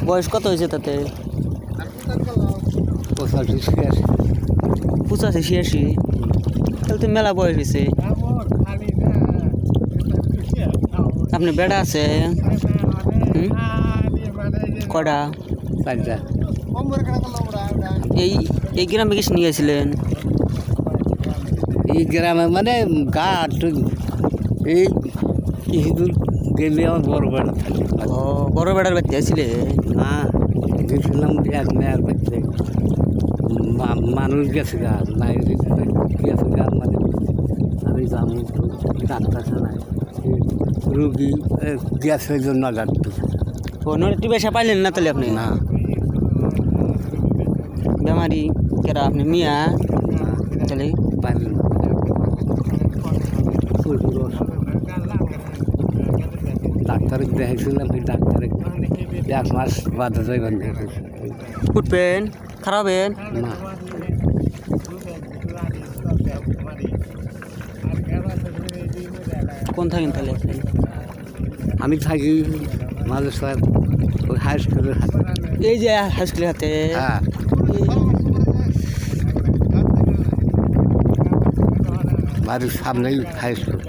বয়স কত হয়েছে তাতে? 85-86। তাহলে তো মেলা বয়স হয়েছে। আপনি বেড়া আছে কটা? এই এই গ্রামে কিছু নিয়েছিলেন? এই গ্রামে মানে গাছ এই কিছুদূর গেলে আমার বড় বেড়া থাকে। ও বড় বেড়ার বাড়িতে আসছিলে? হ্যাঁ গেছিলাম এক মেয়ের বাড়িতে। মানুষ গেছে গা নাই গেছে গা মানে আমি যাবো ডাক্তার ছাড়াই রুগী গ্যাস ওই জন্য ডাক্তার। ও নদী বেসা পাইলেন না তাহলে আপনি? না বেমারি কেরা আপনি মিয়া তাহলে পাইলেন ডাক্তারে দেখেছিলাম এই ডাক্তারে 1 মাস বাদে যাইবেন উঠবেন খারাপ হবেন না। কোন থাকেন তাহলে আপনি? আমি থাকি মাঝে স্যার ওই হাই স্কুলের হাতে। এই যে হাই স্কুলের হাতে? হ্যাঁ বাড়ির সামনেই হাই স্কুল।